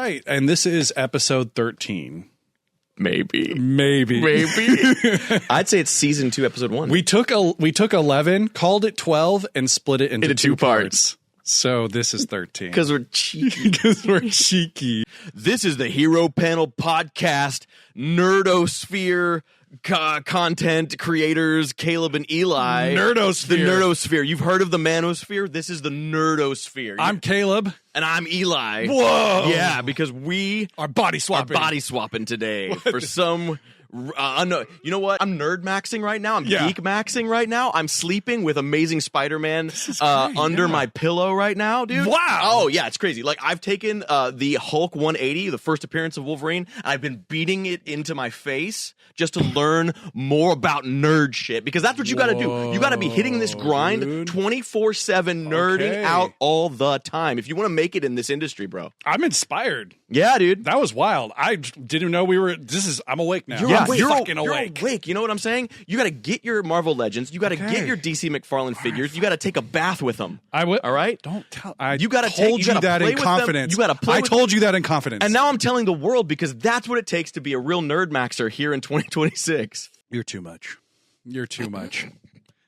right. And this is episode 13. Maybe. I'd say it's season 2, episode 1. We took 11, called it 12, and split it into two parts. So this is 13. Because we're cheeky. This is the Hero Panel Podcast, Nerdosphere content creators, Caleb and Eli. Nerdosphere. The Nerdosphere. You've heard of the Manosphere? This is the Nerdosphere. I'm Caleb. And I'm Eli. Whoa. Yeah, because we are body swapping today for some... you know what? I'm nerd maxing right now. I'm geek maxing right now. I'm sleeping with Amazing Spider-Man under my pillow right now, dude. Wow. Oh, yeah, it's crazy. Like, I've taken the Hulk 180, the first appearance of Wolverine, and I've been beating it into my face just to learn more about nerd shit, because that's what you got to do. You got to be hitting this grind 24/7, nerding out all the time if you want to make it in this industry, bro. I'm inspired. Yeah, dude. That was wild. I didn't know we were... I'm awake now. You're fucking awake. You know what I'm saying? You got to get your Marvel Legends. You got to get your DC McFarlane figures. You got to take a bath with them. I will. All right? Don't tell. You got to told you that in confidence. You got to play. I told you that in confidence. And now I'm telling the world, because that's what it takes to be a real nerd maxer here in 2026. You're too much. You're too much.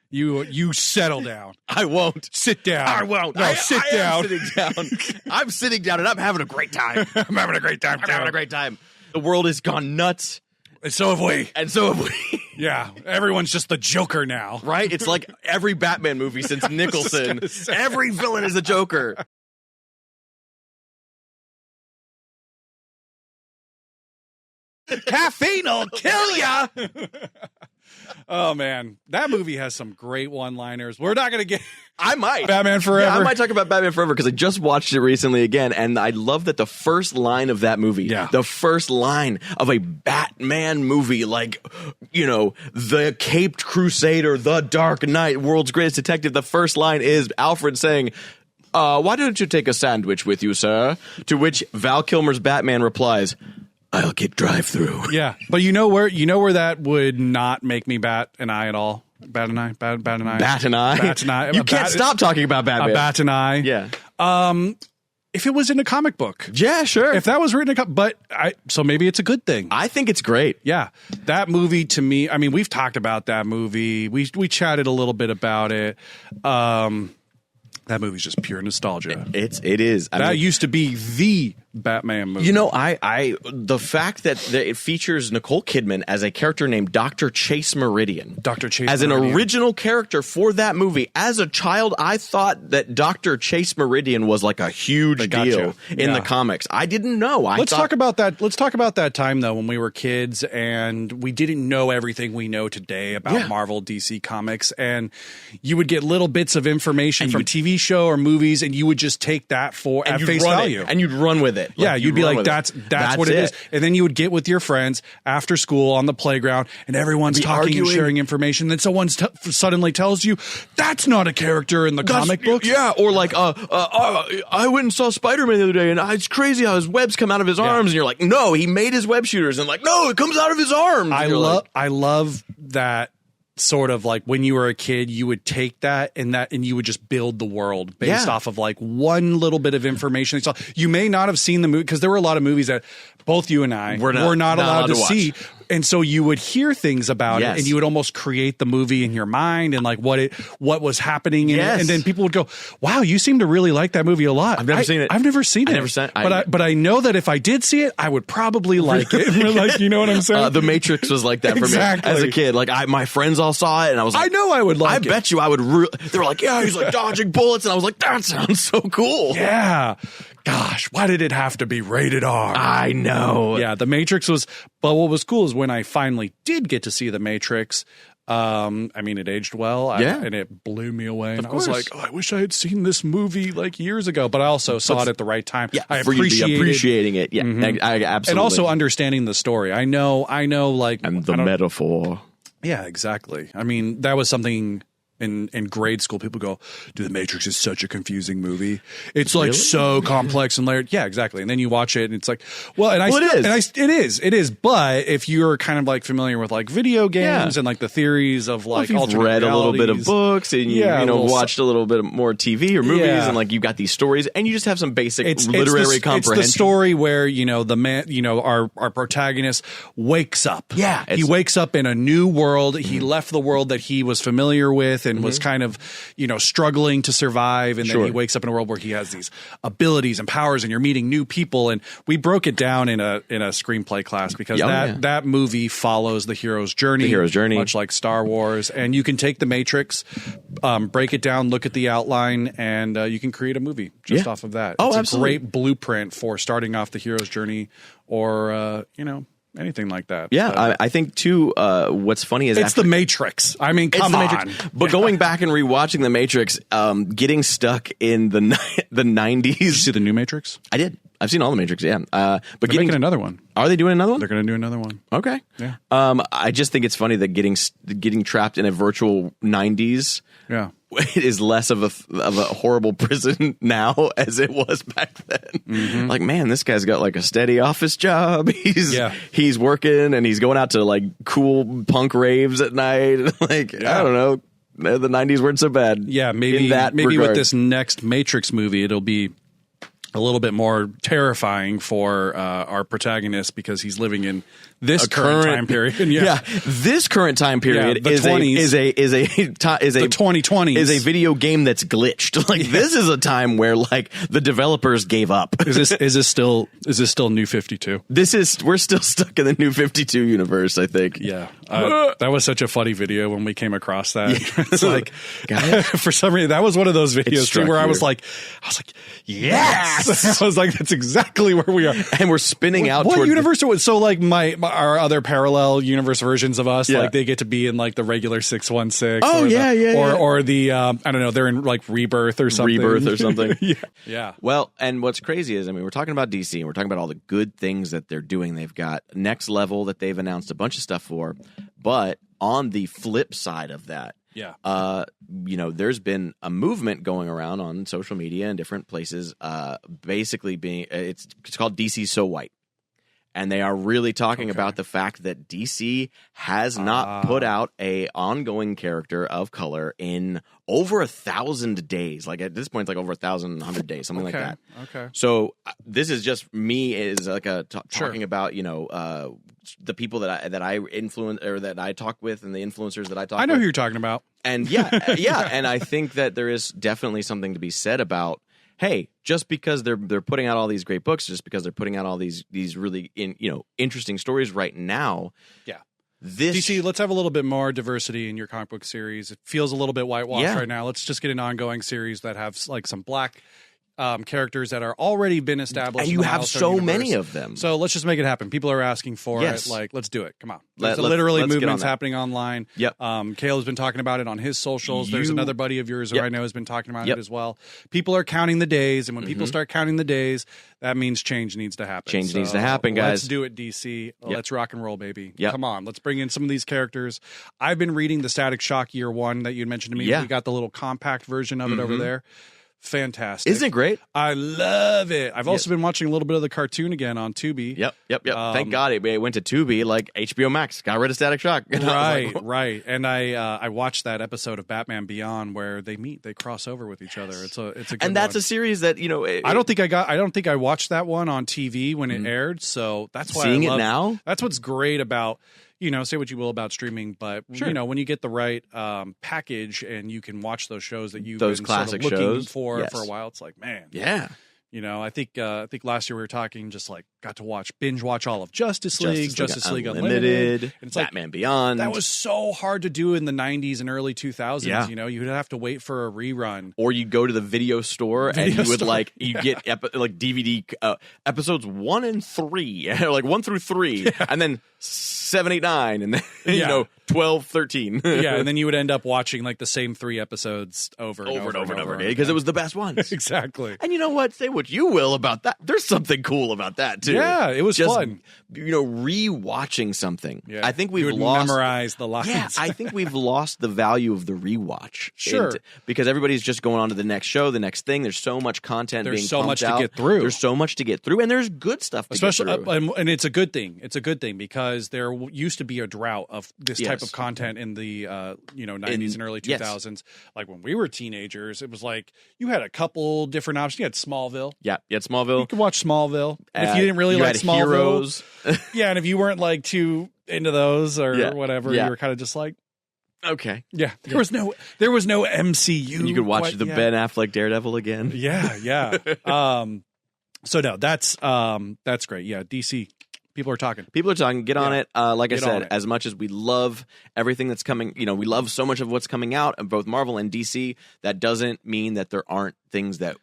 You settle down. I won't. Sit down. I won't. No, sit down. I'm sitting down. I'm sitting down and I'm having a great time. I'm having a great time. I'm having a great time. The world has gone nuts. And so have we. Yeah, everyone's just the Joker now. Right? It's like every Batman movie since Nicholson. Every villain is a Joker. Caffeine will kill ya. Oh, man. That movie has some great one-liners. We're not going to get... I might. Batman Forever. Yeah, I might talk about Batman Forever because I just watched it recently again, and I love that the first line of that movie, the first line of a Batman movie, like, you know, the Caped Crusader, the Dark Knight, world's greatest detective, the first line is Alfred saying, why don't you take a sandwich with you, sir? To which Val Kilmer's Batman replies, I'll get drive-through. Yeah, but you know where that would not make me bat an eye at all? Bat an eye? Bat an eye? Bat an eye? Bat an eye. You can't stop talking about Batman. A bat an eye. Yeah. If it was in a comic book. Yeah, sure. If that was written in so maybe it's a good thing. I think it's great. Yeah. That movie to me, I mean, we've talked about that movie. We chatted a little bit about it. That movie's just pure nostalgia. It is. I mean, used to be the Batman movie. You know, the fact that it features Nicole Kidman as a character named Dr. Chase Meridian. Dr. Chase as Meridian. An original character for that movie. As a child, I thought that Dr. Chase Meridian was like a huge deal in the comics. I didn't know. Let's talk about that. Let's talk about that time though when we were kids and we didn't know everything we know today about Marvel, DC comics, and you would get little bits of information from TV show or movies, and you would just take that at face value, and you'd run with it. Yeah, you'd be like, that's what it is. And then you would get with your friends after school on the playground, and everyone's talking and sharing information. Then someone suddenly tells you, that's not a character in the comic books. Yeah, or like, I went and saw Spider-Man the other day, and it's crazy how his webs come out of his arms. And you're like, no, he made his web shooters. And like, no, it comes out of his arms. I love that. Sort of like when you were a kid, you would take that and you would just build the world based off of like one little bit of information. So you may not have seen the movie because there were a lot of movies that both you and I were not allowed to see. And so you would hear things about it and you would almost create the movie in your mind and like what was happening in it. And then people would go, wow, you seem to really like that movie a lot. I've never seen it. I've never seen it. But I know that if I did see it, I would probably like it. Like, you know what I'm saying? The Matrix was like that for me as a kid. Like my friends all saw it and I was like, I know I would like it. I bet you I would. They were like, yeah, he's like dodging bullets. And I was like, that sounds so cool. Yeah. Gosh, why did it have to be rated R? I know. Yeah, The Matrix was... But what was cool is when I finally did get to see The Matrix, I mean, it aged well. And it blew me away. And I was like, I wish I had seen this movie like years ago. But I also saw it at the right time. Yeah, I appreciating it. Yeah, I absolutely. And also understanding the story. I know like... And the metaphor. Yeah, exactly. I mean, that was something... in grade school, people go, dude, The Matrix is such a confusing movie. It's like so complex and layered. Yeah, exactly. And then you watch it and it's like, it is. But if you're kind of like familiar with like video games and like the theories of like, if you've read a little bit of books and you watched a little bit more TV or movies and like you've got these stories and you just have some basic literary comprehension. It's the story where, the man, our protagonist wakes up. Yeah. He wakes up in a new world. He left the world that he was familiar with and was kind of, struggling to survive. And then he wakes up in a world where he has these abilities and powers and you're meeting new people. And we broke it down in a screenplay class because that movie follows the hero's journey. Much like Star Wars. And you can take The Matrix, break it down, look at the outline, and you can create a movie just off of that. It's absolutely. a great blueprint for starting off the hero's journey or, anything like that. Yeah, I think too. What's funny is it's The Matrix. I mean, come on. Matrix. But going back and rewatching The Matrix, getting stuck in the 90s. Did you see the new Matrix? I did. I've seen all The Matrix. Yeah, but they're making another one. Are they doing another one? They're going to do another one. Okay. Yeah. I just think it's funny that getting trapped in a virtual 90s. Yeah. It is less of a horrible prison now as it was back then. Like, man, this guy's got like a steady office job. He's working and he's going out to like cool punk raves at night. Like, I don't know. The 90s weren't so bad. Yeah, maybe with this next Matrix movie, it'll be a little bit more terrifying for our protagonist because he's living in this current time period. This current time period the is 20s. The 2020s is a video game that's glitched. Like this is a time where like the developers gave up. Is this still New 52? We're still stuck in the New 52 universe, I think. Yeah. That was such a funny video when we came across that. It's like for some reason that was one of those videos too where I was like yes. I was like, that's exactly where we are. And we're spinning out what universe was so like our other parallel universe versions of us, like they get to be in like the regular 616. Or the I don't know, they're in like Rebirth or something. Yeah. Well, and what's crazy is, I mean, we're talking about DC and we're talking about all the good things that they're doing. They've got Next Level that they've announced a bunch of stuff for, but on the flip side of that, there's been a movement going around on social media and different places, basically being it's called DC So White. And they are really talking about the fact that DC has not put out a ongoing character of color in over 1,000 days. Like at this point, it's like over 1,100 days, something like that. Okay. So this is just me is like talking about the people that I influence or that I talk with and the influencers that I talk. I know with. who you're talking about. And and I think that there is definitely something to be said about. Hey, just because they're putting out all these great books, just because they're putting out all these really interesting stories right now. Yeah. DC, let's have a little bit more diversity in your comic book series. It feels a little bit whitewashed right now. Let's just get an ongoing series that have like some black characters that are already been established. And you have so many of them. So let's just make it happen. People are asking for it. Like, let's do it. Come on. There's literally movements happening online. Yep. Caleb's been talking about it on his socials. There's another buddy of yours who I know has been talking about it as well. People are counting the days. And when people start counting the days, that means change needs to happen. Change needs to happen, guys. Let's do it, DC. Let's rock and roll, baby. Come on. Let's bring in some of these characters. I've been reading the Static Shock Year One that you mentioned to me. We got the little compact version of it over there. Fantastic. Isn't it great? I love it. I've also been watching a little bit of the cartoon again on Tubi. Yep. Thank God it went to Tubi, like HBO Max. Got rid of Static Shock. Right. And I watched that episode of Batman Beyond where they cross over with each other. It's a good and that's one. a series that I don't think I watched that one on TV when it aired. So that's why seeing it now. That's what's great about. Say what you will about streaming, but when you get the right package and you can watch those shows that you've been classic sort of looking shows for a while, it's like, man, I think last year we were talking just like got to binge watch all of Justice League Unlimited, and it's Batman Beyond. That was so hard to do in the 90s and early 2000s. You'd have to wait for a rerun, or you'd go to the video store and you would you get DVD episodes 1 and 3, like 1 through 3, and then 7, 8, 9, and then 12, 13. And then you would end up watching like the same 3 episodes over and over again because it was the best ones. Exactly. And you know what? Say what what you will about that. There's something cool about that too. Yeah, it was fun. Rewatching something. Yeah. I think we've you would lost memorize the lines. Yeah, I think we've lost the value of the rewatch. Sure. Because everybody's just going on to the next show, the next thing. There's so much content being so much out. to get through. There's so much to get through, and there's good stuff to get through. And it's a good thing. It's a good thing because there used to be a drought of this type of content in the 90s and early 2000s. Yes. Like when we were teenagers, it was like you had a couple different options. You had Smallville. Yeah, you had Smallville. You could watch Smallville. And if you didn't really like Smallville, Heroes. Yeah, and if you weren't like too into those or whatever, you were kind of just like, okay. Yeah. There was no MCU. And you could watch Ben Affleck Daredevil again. Yeah. So no, that's great. Yeah, DC. People are talking. Get on it. Like I said, as much as we love everything that's coming, we love so much of what's coming out of both Marvel and DC. That doesn't mean that there aren't things that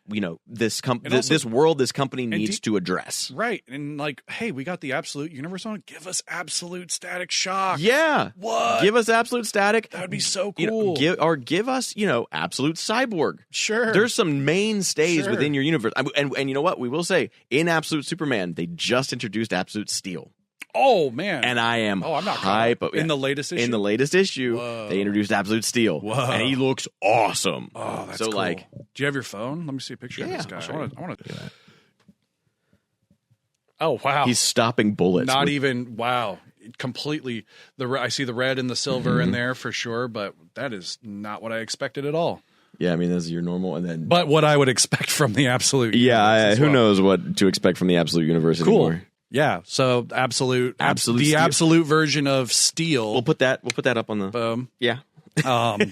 this company needs to address. Right, and like, hey, we got the Absolute Universe on. Give us Absolute Static Shock. Yeah, what? Give us Absolute Static. That would be so cool. Give us Absolute Cyborg. Sure. There's some mainstays within your universe, and you know what? We will say in Absolute Superman, they just introduced Absolute Steel. Oh man! And I am I'm not hype in the latest issue. In the latest issue, they introduced Absolute Steel, and he looks awesome. Oh, that's so cool. like. Do you have your phone? Let me see a picture of this guy. I want to. Oh wow! He's stopping bullets. Completely. I see the red and the silver in there for sure, but that is not what I expected at all. Yeah, I mean that's your normal, and then but what I would expect from the Absolute. Yeah, who knows what to expect from the Absolute Universe anymore. Yeah, so the absolute version of Steel. We'll put that up on the. Yeah.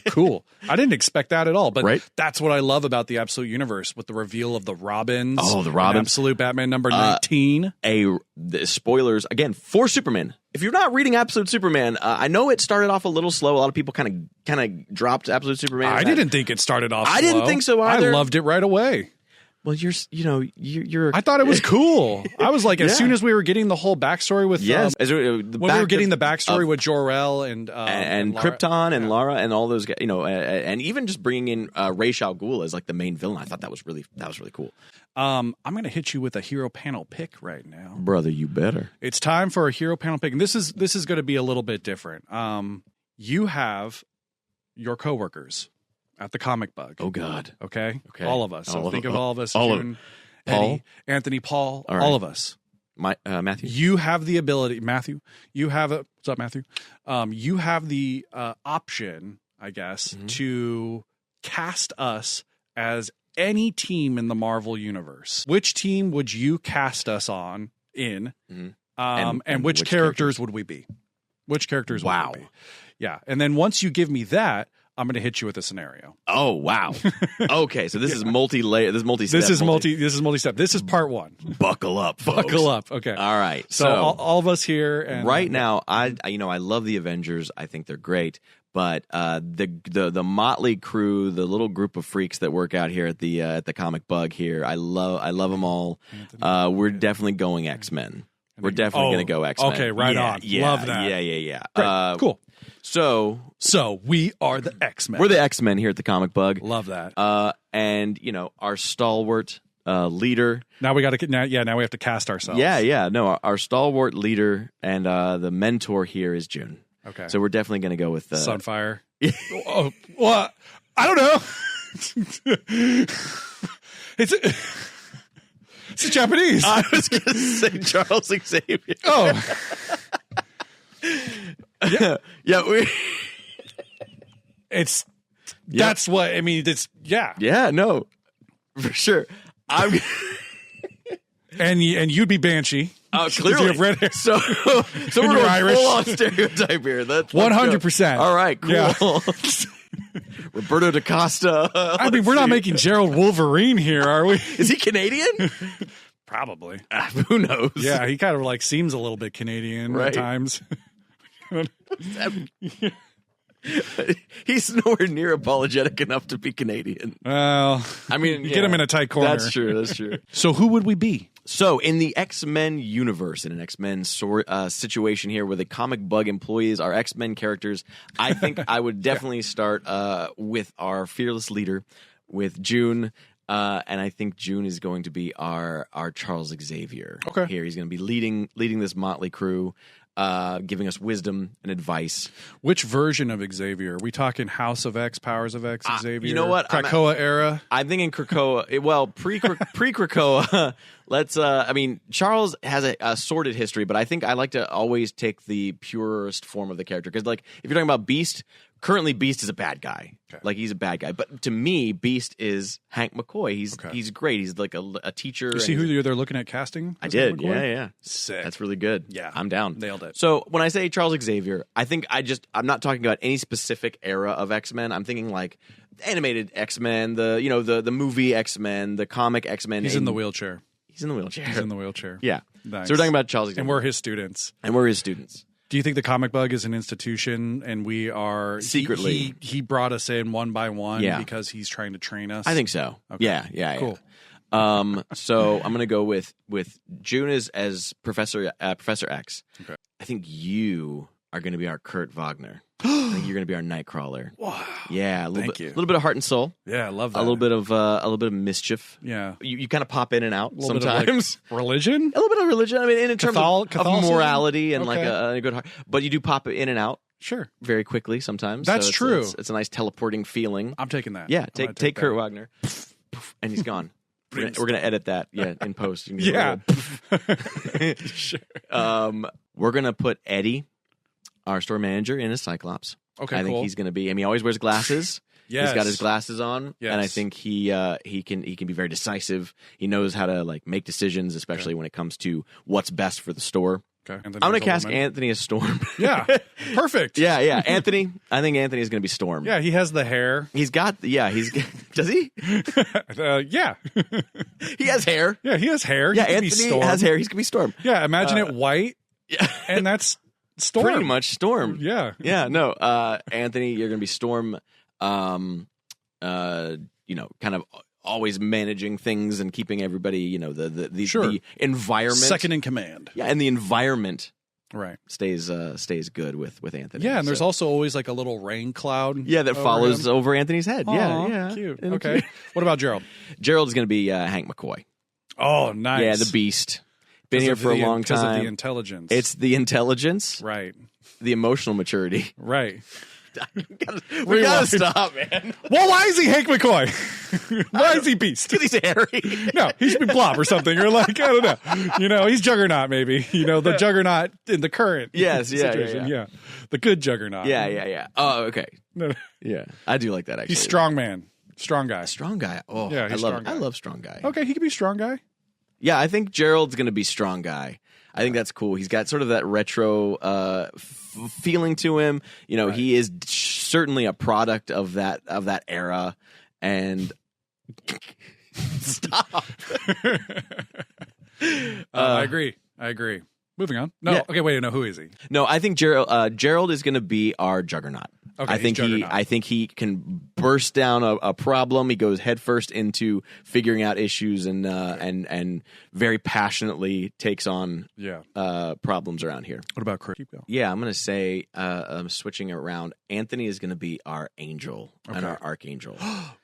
Cool. I didn't expect that at all, but that's what I love about the Absolute Universe with the reveal of the Robins. Oh, the Robins. Absolute Batman number 19. The spoilers again for Superman. If you're not reading Absolute Superman, I know it started off a little slow. A lot of people kind of dropped Absolute Superman. I didn't think it started off. I didn't think so either. I loved it right away. Well, you're. I thought it was cool. I was like, as soon as we were getting the whole backstory with, when we were getting the backstory with Jor-El and Krypton and Lara and all those guys, and even just bringing in Ra's al Ghul as like the main villain, I thought that was really cool. I'm going to hit you with a hero panel pick right now, brother. You better. It's time for a hero panel pick, and this is going to be a little bit different. You have your coworkers at the Comic Bug. Oh God. Okay. All of us. So think of all of us. June, Eddie, Anthony, Paul, all of us. Matthew. You have the ability, Matthew. What's up, Matthew? You have the option, I guess, to cast us as any team in the Marvel universe. Which team would you cast us on in? And which characters would we be? Which characters would we be? Yeah. And then once you give me that, I'm going to hit you with a scenario. Oh, wow. Okay, so this is multi-layer. This is multi-step. This is multi-step. This is part one. Buckle up, folks. Buckle up. Okay. All right. So all of us here. And, right now, I love the Avengers. I think they're great. But the motley crew, the little group of freaks that work out here at the Comic Bug here, I love them all. We're definitely going X-Men. We're definitely going to go X-Men. Okay, right on. Love that. Yeah. Great. Cool. So we are the X-Men. We're the X-Men here at the Comic Bug. Love that. And our stalwart leader. Now we got to. Now we have to cast ourselves. Yeah. No, our stalwart leader and the mentor here is June. Okay. So we're definitely going to go with Sunfire. Well, I don't know. It's Japanese. I was going to say Charles Xavier. Oh. Yeah. That's what I mean. It's Yeah. No, for sure. And you'd be Banshee. Oh, clearly. You have red hair. So we're going Irish. Full on stereotype here. That's 100%. All right, cool. Yeah. Roberto da Costa. I mean, we're not making Gerald Wolverine here, are we? Is he Canadian? Probably. Who knows? Yeah, he kind of seems a little bit Canadian at times. He's nowhere near apologetic enough to be Canadian. Well, I mean, get him in a tight corner. That's true. So who would we be? So in the X-Men universe, in an X-Men situation here where the Comic Bug employees are X-Men characters, I think I would definitely start with our fearless leader, with June. And I think June is going to be our Charles Xavier. Okay. Here, he's going to be leading this motley crew, giving us wisdom and advice. Which version of Xavier? Are we talking House of X, Powers of X, Xavier? You know what? Krakoa era? I'm thinking Krakoa. Well, pre-Krakoa. Let's. I mean, Charles has a sordid history, but I think I like to always take the purest form of the character because, like, if you're talking about Beast, currently Beast is a bad guy. Okay. Like, he's a bad guy. But to me, Beast is Hank McCoy. He's great. He's like a teacher. You see who they're looking at casting? I did. Yeah. Sick. That's really good. Yeah. I'm down. Nailed it. So when I say Charles Xavier, I think I'm not talking about any specific era of X-Men. I'm thinking like animated X-Men, the movie X-Men, the comic X-Men. He's in the wheelchair. He's in the wheelchair. He's in the wheelchair. Yeah. Nice. So we're talking about Charles Xavier. And we're his students. Do you think the Comic Bug is an institution and we are secretly? He brought us in one by one because he's trying to train us. I think so. Okay. Yeah. Cool. So I'm gonna go with June as Professor X. Okay. I think you are gonna be our Kurt Wagner. I think you're gonna be our Nightcrawler. Wow. Yeah. A little Thank you. A little bit of heart and soul. Yeah, I love that. A little bit of mischief. Yeah. You kind of pop in and out sometimes. Bit of, like, religion? A little bit of religion. I mean, in terms of morality and like a good heart. But you do pop in and out. Sure. Very quickly sometimes. That's true. It's a nice teleporting feeling. I'm taking that. Yeah. Take Kurt Wagner. And he's gone. We're going to edit that in post. Yeah. Sure. We're going to put Eddie, our store manager, in as Cyclops. Okay, I think he's going to be. I mean, he always wears glasses. Yes. He's got his glasses on, and I think he can be very decisive. He knows how to like make decisions, especially when it comes to what's best for the store. Okay. I'm going to cast Anthony as Storm. Yeah, perfect. Yeah. Anthony. I think Anthony is going to be Storm. Yeah, he has the hair. He's got. Yeah, does he? Yeah. He has hair. Yeah, he has hair. Yeah, Anthony has hair. He's going to be Storm. Yeah, imagine it white. Yeah, and that's Storm. Pretty much Storm. Yeah. Yeah. No, Anthony, you're going to be Storm. Kind of always managing things and keeping everybody, the environment. Second in command. Yeah, and the environment stays good with Anthony. Yeah, and there's also always like a little rain cloud. Yeah, that follows over Anthony's head. Aww, yeah. Cute. Okay. What about Gerald? Gerald's going to be Hank McCoy. Oh, nice. Yeah, the Beast. Been here for a long time. Because of the intelligence. It's the intelligence. Right. The emotional maturity. Right. we gotta stop, man. Well, why is he Hank McCoy? Why is he Beast? Because he's hairy. No, he should be Blob or something. Or like, I don't know. He's Juggernaut, maybe. The Juggernaut in the current situation. Yeah. The good Juggernaut. Yeah. Oh, okay. No. Yeah. I do like that, actually. He's strong man. Strong guy. Strong guy. Oh, yeah, I love strong guy. Okay, he could be strong guy. Yeah, I think Gerald's going to be strong guy. I think that's cool. He's got sort of that retro feeling to him. He is certainly a product of that era. And stop. I agree. Moving on. No. Yeah. Okay. Wait. No. Who is he? No. I think Gerald is going to be our Juggernaut. Okay. I think he can burst down a problem. He goes headfirst into figuring out issues and very passionately takes on problems around here. What about Chris? Keep going. Yeah, I'm going to say I'm switching it around. Anthony is going to be our angel and our archangel.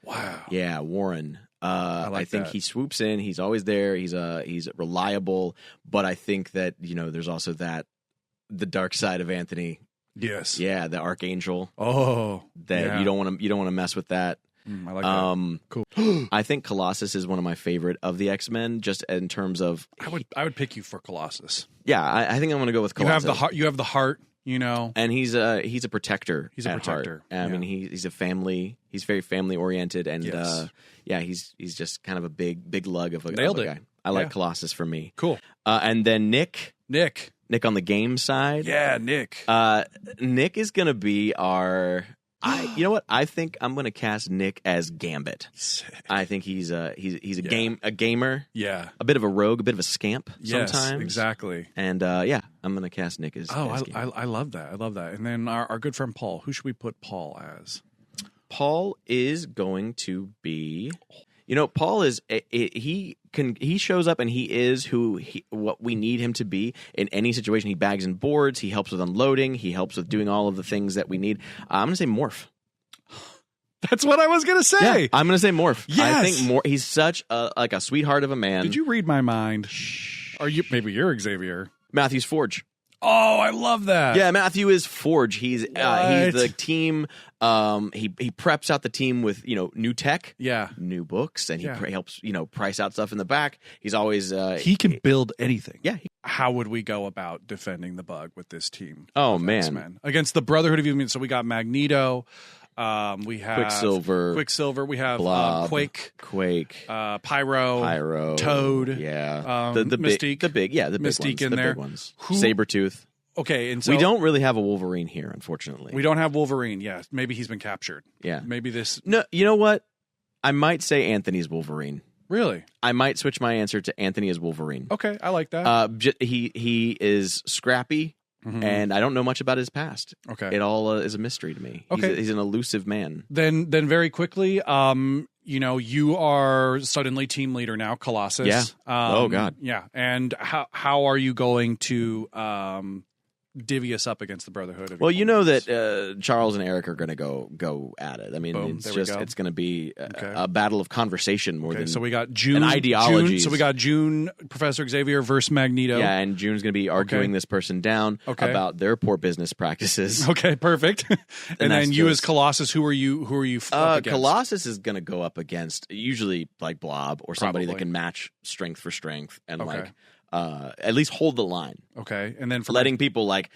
Wow. Yeah, Warren. I think that. He swoops in. He's always there. He's reliable. But I think that there's also the dark side of Anthony. Yes. Yeah, the archangel. Oh, that you don't want to mess with that. I like that. Cool. I think Colossus is one of my favorite of the X-Men, just in terms of. I would pick you for Colossus. Yeah, I think I'm going to go with Colossus. You have the heart. And he's a protector. He's a protector. I mean, he's a family. He's very family oriented, and he's just kind of a big lug of a guy. I like Colossus for me. Cool. And then Nick on the game side. Yeah, Nick. Nick is gonna be our. You know what? I think I'm gonna cast Nick as Gambit. Sick. I think he's a gamer. Yeah. A bit of a rogue, a bit of a scamp. Yes, sometimes. Exactly. And I'm gonna cast Nick as. As I love that. I love that. And then our good friend Paul. Who should we put Paul as? Paul is going to be. Paul is he shows up and he is what we need him to be in any situation. He bags in boards. He helps with unloading. He helps with doing all of the things that we need. I'm going to say Morph. That's what I was gonna say. Yeah, I'm gonna say Morph. Yes. I think he's such a sweetheart of a man. Did you read my mind? Maybe you're Xavier? Matthew's Forge. Oh, I love that. Yeah, Matthew is Forge. He's the team. He preps out the team with new tech, new books, and he helps price out stuff in the back. He's always he can build anything. Yeah. How would we go about defending the Bug with this team? Oh man, X-Men? Against the Brotherhood of Evil. So we got Magneto. We have Quicksilver. We have Blob, Quake, Pyro, Toad. Yeah, the Mystique, the big Mystique ones, in there. Big ones. Sabretooth. Okay, and so we don't really have a Wolverine here, unfortunately. We don't have Wolverine. Yeah, maybe he's been captured. Yeah, maybe this. No, you know what? I might say Anthony's Wolverine. Really? I might switch my answer to Anthony as Wolverine. Okay, I like that. He is scrappy. Mm-hmm. And I don't know much about his past. Okay, it all is a mystery to me. Okay, he's an elusive man. Then very quickly, you are suddenly team leader now, Colossus. Yeah. Oh God. Yeah. And how are you going to divvy us up against the Brotherhood? Well, you know that Charles and Eric are going to go at it. I mean, it's going to be a battle of conversation more than so we got June and ideologies. So we got June, Professor Xavier versus Magneto. Yeah, and June's going to be arguing this person down about their poor business practices. Okay, perfect. and then you as Colossus, who are you up against? Colossus is going to go up against usually like Blob or somebody that can match strength for strength and at least hold the line. Okay, and then for letting people like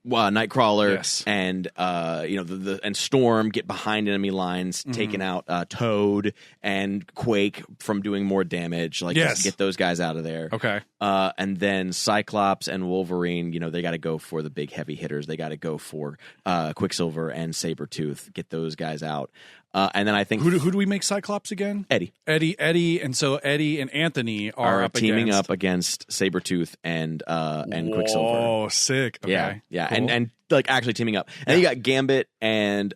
Nightcrawler and and Storm get behind enemy lines, taking out Toad and Quake from doing more damage. Just get those guys out of there. Okay, and then Cyclops and Wolverine. They got to go for the big heavy hitters. They got to go for Quicksilver and Sabretooth. Get those guys out. And then I think who do we make Cyclops again? Eddie, and so Eddie and Anthony are teaming up against Sabretooth and Quicksilver. Oh, sick! Okay. Yeah, cool. and like actually teaming up. And then you got Gambit and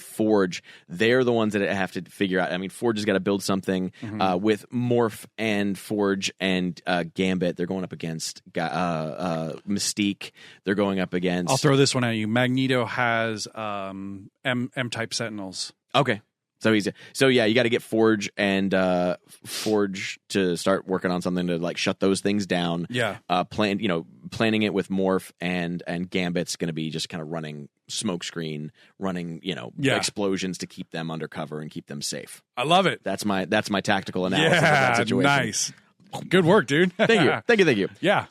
Forge. They're the ones that have to figure out. I mean, Forge has got to build something with Morph and Forge and Gambit. They're going up against Mystique. They're going up against. I'll throw this one at you. Magneto has M-type Sentinels. Okay. You got to get Forge and Forge to start working on something to like shut those things down. Yeah. Planning it with Morph and Gambit's going to be just kind of running smokescreen, running explosions to keep them undercover and keep them safe. I love it. That's my tactical analysis of that situation. Nice. Good work, dude. Thank you. Yeah.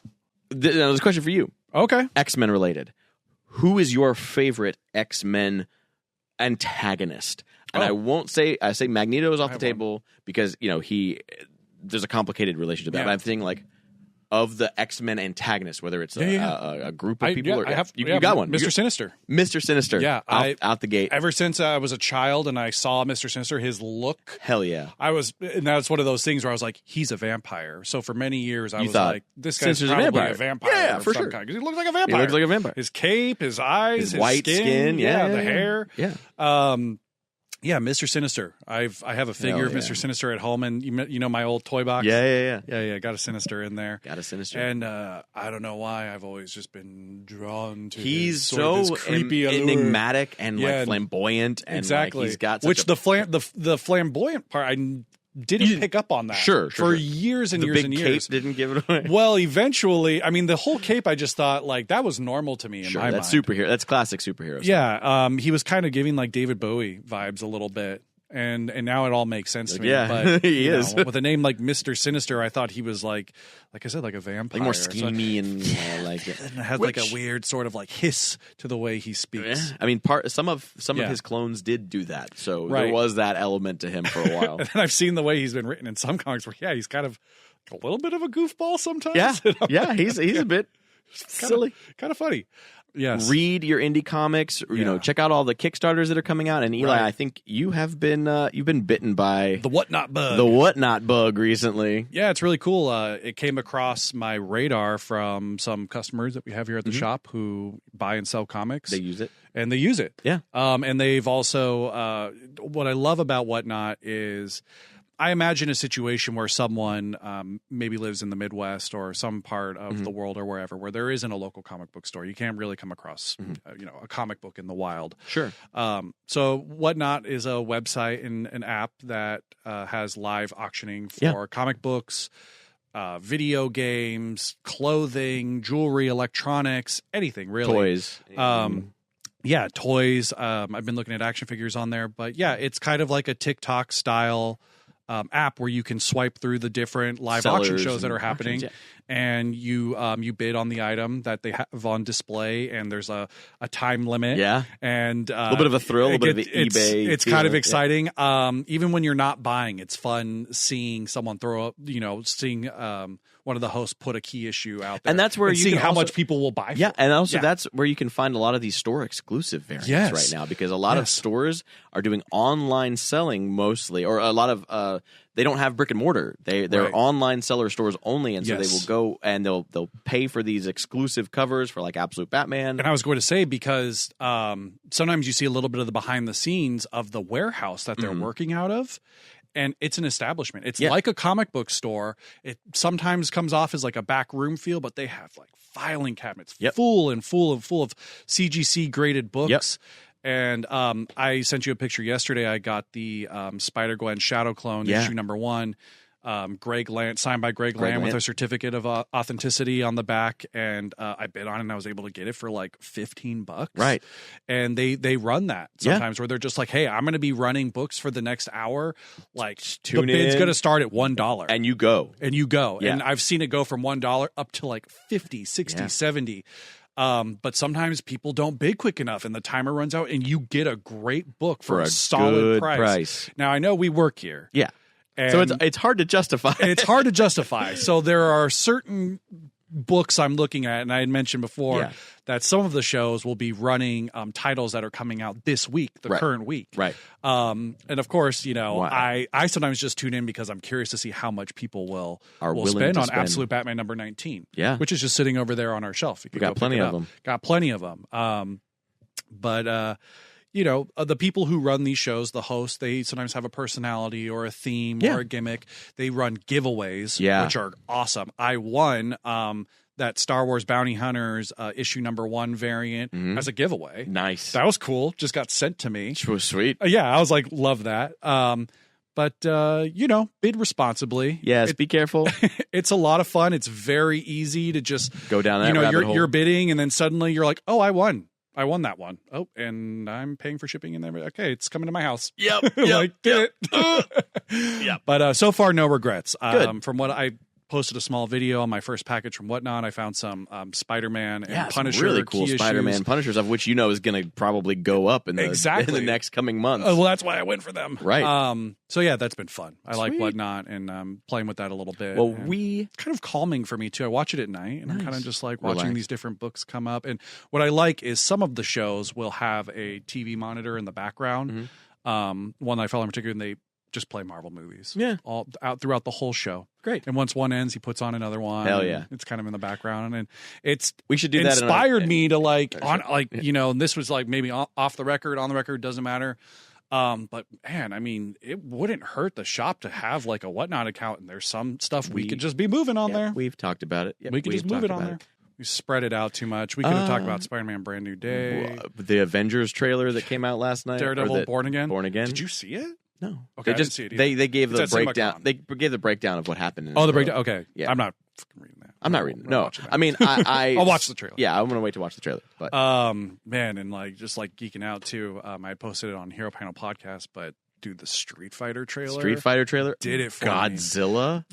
There's a question for you. Okay. X-Men related. Who is your favorite X-Men antagonist? And I say Magneto is off the table because there's a complicated relationship. But I'm thinking like of the X-Men antagonists, whether it's a group of people you got one, Mr. Sinister. Mr. Sinister, out the gate. Ever since I was a child and I saw Mr. Sinister, his look, hell yeah, and that's one of those things where I was like, he's a vampire. So for many years I was like, this guy's Sinister's probably a vampire. Yeah, for sure, because he looks like a vampire. His cape, his eyes, his white skin, the hair, Yeah, Mr. Sinister. I have a figure of Mr. Sinister at home, and you know my old toy box. Yeah. Got a Sinister in there. And I don't know why I've always just been drawn to. He's his creepy, enigmatic and like flamboyant, and exactly. Like he's got the flamboyant part. I didn't pick up on that for years and years and years. The big cape didn't give it away. Well, eventually, I mean, the whole cape, I just thought like that was normal to me in my mind. Superhero. That's classic superhero. Yeah, he was kind of giving like David Bowie vibes a little bit. And now it all makes sense to me. Yeah, but, he is. With a name like Mr. Sinister, I thought he was like I said, like a vampire. Like more schemy and like it. And had like a weird sort of like hiss to the way he speaks. Yeah. I mean, some of his clones did do that. So there was that element to him for a while. And then I've seen the way he's been written in some comics where, he's kind of a little bit of a goofball sometimes. Yeah, he's a bit silly. Kind of funny. Yes. Read your indie comics. Check out all the Kickstarters that are coming out. And Eli, I think you have been bitten by the Whatnot bug. The Whatnot bug recently. Yeah, it's really cool. It came across my radar from some customers that we have here at the shop who buy and sell comics. They use it. And they use it. Yeah. And they've also what I love about Whatnot is I imagine a situation where someone maybe lives in the Midwest or some part of the world or wherever where there isn't a local comic book store. You can't really come across, a comic book in the wild. Sure. So Whatnot is a website and an app that has live auctioning for comic books, video games, clothing, jewelry, electronics, anything really. Toys. Toys. I've been looking at action figures on there, but yeah, it's kind of like a TikTok style app where you can swipe through the different live auction shows that are happening, and you bid on the item that they have on display, and there's a time limit. Yeah, and a little bit of a thrill, a little bit of eBay. It's kind of exciting. Yeah. Even when you're not buying, it's fun seeing someone throw up. Seeing one of the hosts put a key issue out there, and that's where you see how also, much people will buy. Yeah, and also that's where you can find a lot of these store exclusive variants right now, because a lot of stores are doing online selling mostly, or a lot of they don't have brick and mortar. They're online seller stores only, and so they will go and they'll pay for these exclusive covers for like Absolute Batman. And I was going to say, because sometimes you see a little bit of the behind the scenes of the warehouse that they're working out of. And it's an establishment. It's like a comic book store. It sometimes comes off as like a back room feel, but they have like filing cabinets full of CGC graded books. And I sent you a picture yesterday. I got the Spider-Gwen Shadow Clone issue #1. Greg Land, signed by Greg Land with a certificate of authenticity on the back, and I bid on it and I was able to get it for like $15. Right. And they run that sometimes where they're just like, hey, I'm going to be running books for the next hour. Like the bid's going to start at $1. And you go. Yeah. And I've seen it go from $1 up to like 50, 60, 70. But sometimes people don't bid quick enough and the timer runs out and you get a great book for a solid price. Now, I know we work here. Yeah. And so it's hard to justify. It's hard to justify. So there are certain books I'm looking at, and I had mentioned before that some of the shows will be running titles that are coming out this week, the current week. Right. And of course, I sometimes just tune in because I'm curious to see how much people will spend on Absolute Batman #19. Yeah. Which is just sitting over there on our shelf. We got plenty of them. Got plenty of them. But the people who run these shows, the hosts, they sometimes have a personality or a theme or a gimmick. They run giveaways, which are awesome. I won that Star Wars Bounty Hunters issue #1 variant as a giveaway. Nice. That was cool. Just got sent to me. Which was sweet. I was like, love that. But bid responsibly. Yes, be careful. It's a lot of fun. It's very easy to just go down that rabbit hole. You're bidding, and then suddenly you're like, oh, I won that one. Oh, and I'm paying for shipping and everything. Okay, it's coming to my house. Yep. Get it. But so far, no regrets. From what I posted a small video on my first package from Whatnot. I found some Spider-Man and Punisher really cool Spider-Man Punisher stuff, which is going to probably go up in the next coming months. Well, that's why I went for them. Right. So yeah, that's been fun. I like Whatnot and playing with that a little bit. Well, kind of calming for me too. I watch it at night and I'm kind of just like watching these different books come up. And what I like is some of the shows will have a TV monitor in the background. One that I follow in particular, and they just play Marvel movies. Yeah. All out throughout the whole show. Great. And once one ends, he puts on another one. Hell yeah. It's kind of in the background. And we should do inspired me to and this was like maybe off the record, on the record, doesn't matter. But man, I mean, it wouldn't hurt the shop to have like a Whatnot account, and there's some stuff we could just be moving on there. We've talked about it. We could just move it on there. We spread it out too much. We could have talked about Spider-Man Brand New Day. The Avengers trailer that came out last night. Daredevil Born Again. Did you see it? No. Okay, I didn't see it either. They gave the breakdown. They gave the breakdown of what happened. The breakdown. Okay. Yeah. I'm not reading that. I'm not reading. No. I mean, I'll watch the trailer. Yeah, I'm gonna wait to watch the trailer. But man, and just geeking out too. I posted it on Hero Panel Podcast, but dude, the Street Fighter trailer did it for Godzilla.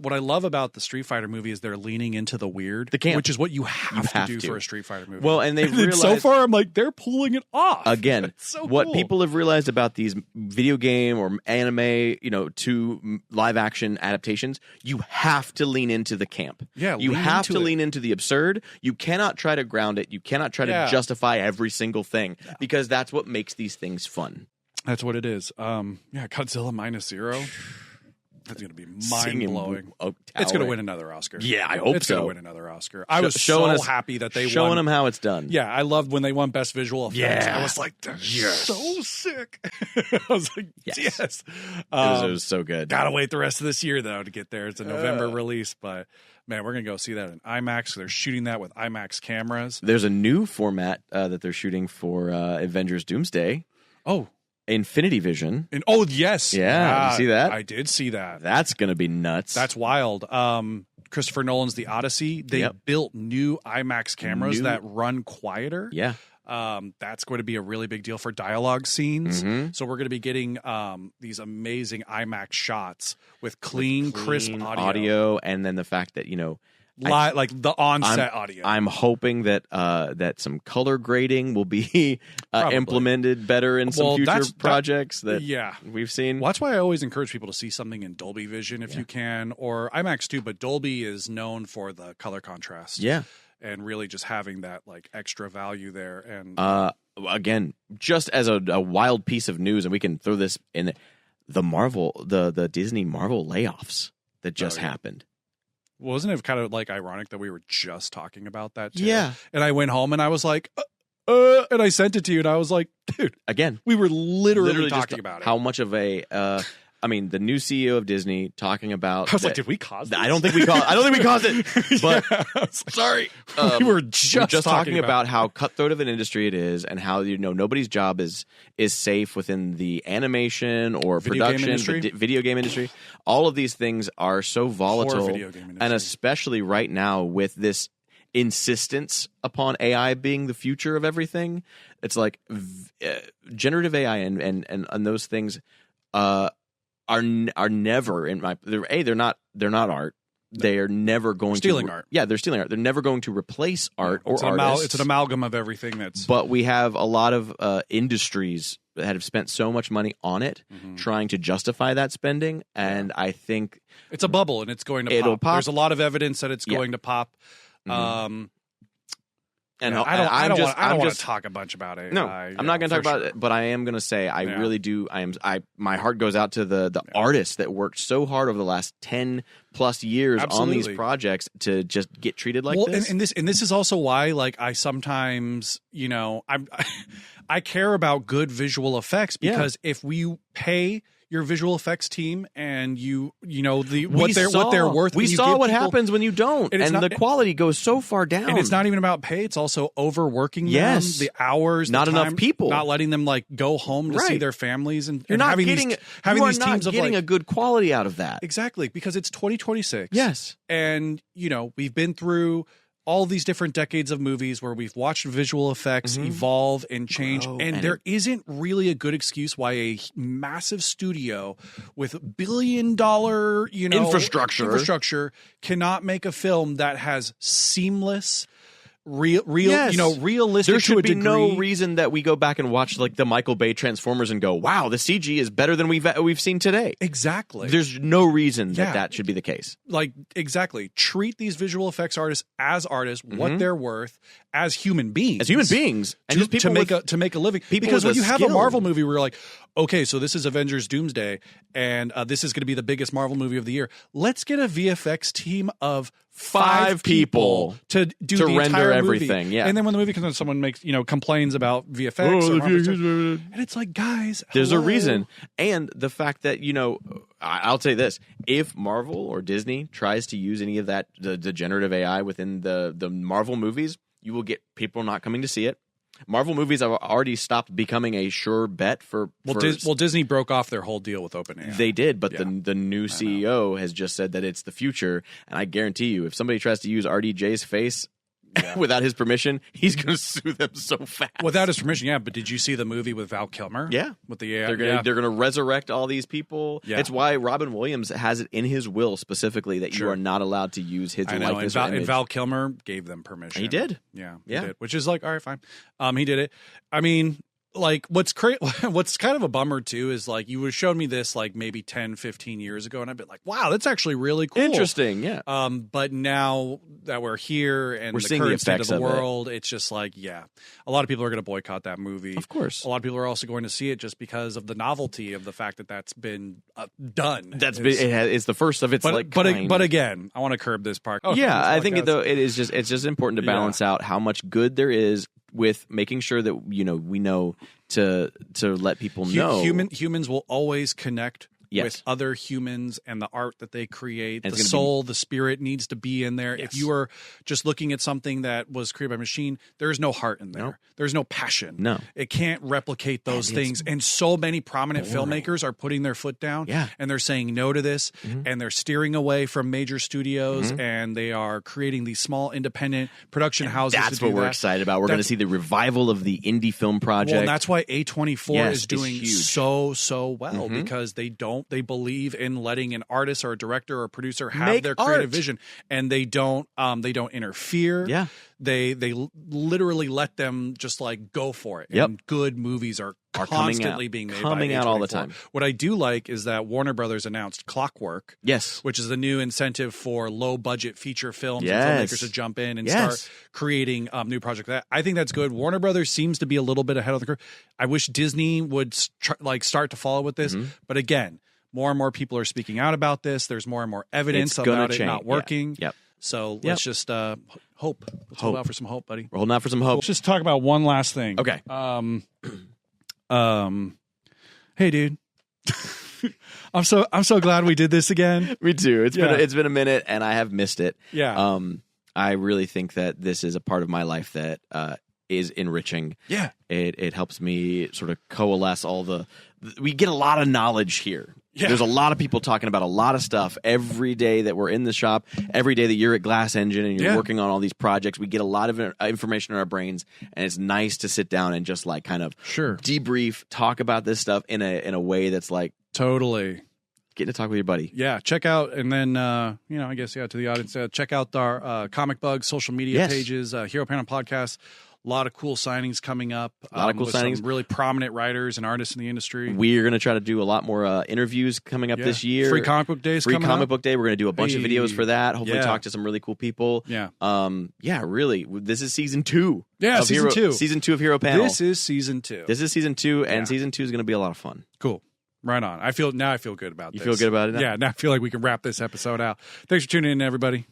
What I love about the Street Fighter movie is they're leaning into the weird, which is what you have to do for a Street Fighter movie. Well, and they've realized so far, I'm like, they're pulling it off again. So what people have realized about these video game or anime, to live action adaptations, you have to lean into the camp. Yeah, you have to lean into the absurd. You cannot try to ground it. You cannot try to justify every single thing because that's what makes these things fun. That's what it is. Godzilla -0. That's going to be mind-blowing. Tower. It's going to win another Oscar. Yeah, I hope it's so. It's going to win another Oscar. I was so happy that they showing them how it's done. Yeah, I loved when they won Best Visual Effects. Yeah. I was like, so sick. I was like, yes. It was so good. Gotta wait the rest of this year, though, to get there. It's a November release, but man, we're going to go see that in IMAX. They're shooting that with IMAX cameras. There's a new format that they're shooting for Avengers Doomsday. Oh. Infinity Vision. Yes. Yeah. Did you see that? I did see that. That's going to be nuts. That's wild. Christopher Nolan's The Odyssey. They built new IMAX cameras that run quieter. Yeah. That's going to be a really big deal for dialogue scenes. Mm-hmm. So we're going to be getting these amazing IMAX shots with clean, crisp audio. And then the fact that, like the on-set audio. I'm hoping that that some color grading will be implemented better in some future projects that we've seen. Well, that's why I always encourage people to see something in Dolby Vision if you can, or IMAX too, but Dolby is known for the color contrast. Yeah. And really just having that like extra value there. And again, just as a wild piece of news, and we can throw this in the Disney Marvel layoffs that just happened. Wasn't it kind of like ironic that we were just talking about that too? Yeah. And I went home and I was like, and I sent it to you and I was like, dude, again, we were literally talking about it. How much of a the new CEO of Disney talking about. I was like, did we cause this? I don't think we caused it. But sorry, we were just talking about how cutthroat of an industry it is, and how nobody's job is safe within the animation or production, video game industry. All of these things are so volatile, and especially right now with this insistence upon AI being the future of everything. It's like generative AI and those things. Are never in my they're not art. They are never going stealing art. Yeah, they're stealing art. They're never going to replace art or artists. It's an amalgam of everything that's. But we have a lot of industries that have spent so much money on it, trying to justify that spending, and I think it's a bubble and it's going to pop. There's a lot of evidence that it's going to pop. And I don't want to talk a bunch about it. No, I'm not going to talk about it, but I am going to say I really do. My heart goes out to the artists that worked so hard over the last 10 plus years on these projects to just get treated like this. And this is also why, like, I sometimes, I care about good visual effects because if we pay your visual effects team and what they're worth. We saw what happens when you don't, and the quality goes so far down. And it's not even about pay; it's also overworking them, the hours, not enough people, not letting them like go home to see their families, and you're not having getting these teams of getting a good quality out of that. Exactly, because it's 2026. Yes, and we've been through all these different decades of movies where we've watched visual effects evolve and change, and there isn't really a good excuse why a massive studio with $1 billion, infrastructure cannot make a film that has seamless, realistic. There should be no reason that we go back and watch like the Michael Bay Transformers and go, "Wow, the CG is better than we've seen today." Exactly. There's no reason that should be the case. Like exactly, treat these visual effects artists as artists, what they're worth, as human beings, and to make a living. Because when you have a Marvel movie where you're like, okay, so this is Avengers Doomsday, and this is going to be the biggest Marvel movie of the year. Let's get a VFX team of 5 people to do the render entire everything. movie. Yeah, and then when the movie comes out, someone makes complains about VFX, and it's like, guys, there's a reason. And the fact that I'll say this: if Marvel or Disney tries to use any of that the generative AI within the Marvel movies, you will get people not coming to see it. Marvel movies have already stopped becoming a sure bet for. Disney broke off their whole deal with OpenAI. They did, but the new CEO has just said that it's the future, and I guarantee you, if somebody tries to use RDJ's face without his permission, he's going to sue them so fast. Without his permission, yeah. But did you see the movie with Val Kilmer? Yeah, with the AI. They're going to resurrect all these people. Yeah. It's why Robin Williams has it in his will specifically that you are not allowed to use his likeness or image. And Val Kilmer gave them permission. He did. Yeah. He did, which is like, all right, fine. He did it. I mean, like what's kind of a bummer too is like you would have shown me this like maybe 10, 15 years ago and I'd be like, wow, that's actually really cool. Interesting, yeah. But now that we're here and we're the seeing current the state of the effects world, it's just like, yeah, a lot of people are going to boycott that movie. Of course. A lot of people are also going to see it just because of the novelty of the fact that that's been done. It's the first of its kind. But again, I want to curb this part. I think though it's just important to balance out how much good there is with making sure that we know to let people know. Humans will always connect with other humans and the art that they create. The soul, the spirit needs to be in there. Yes. If you are just looking at something that was created by a machine, there's no heart in there. Nope. There's no passion. No. It can't replicate those things. And so many prominent filmmakers are putting their foot down and they're saying no to this and they're steering away from major studios and they are creating these small independent production houses. That's what we're excited about. We're going to see the revival of the indie film project. Well, and that's why A24 is doing so well because they believe in letting an artist or a director or a producer have their creative vision, and they don't interfere. Yeah. They literally let them just like go for it. And good movies are constantly being made coming out all the time. What I do like is that Warner Brothers announced Clockwork. Yes. Which is the new incentive for low budget feature films and filmmakers to jump in and start creating new projects. I think that's good. Warner Brothers seems to be a little bit ahead of the curve. I wish Disney would start to follow with this, but again, more and more people are speaking out about this. There's more and more evidence about it not working. Yep. So let's just hope. Let's hold out for some hope, buddy. We're holding out for some hope. Let's just talk about one last thing. Okay. Hey, dude. I'm so glad we did this again. Me too. It's been a minute, and I have missed it. Yeah. I really think that this is a part of my life that is enriching. Yeah. It helps me sort of coalesce we get a lot of knowledge here. Yeah. There's a lot of people talking about a lot of stuff every day that we're in the shop, every day that you're at Glass Engine and you're working on all these projects. We get a lot of information in our brains, and it's nice to sit down and just like kind of debrief, talk about this stuff in a way that's like totally getting to talk with your buddy. Yeah, check out, and then I guess to the audience, check out our Comic Bug social media pages, Hero Panel Podcast. A lot of cool signings coming up. A lot of cool signings. Some really prominent writers and artists in the industry. We're going to try to do a lot more interviews coming up this year. Free Comic Book Days coming up. Free Comic Book Day. We're going to do a bunch of videos for that. Hopefully talk to some really cool people. Yeah. Really. This is season 2. Yeah, season 2. Season 2 of Hero Panel. This is season 2. This is season 2, and season 2 is going to be a lot of fun. Cool. Right on. I feel good about this. You feel good about it now? Yeah, now I feel like we can wrap this episode out. Thanks for tuning in, everybody.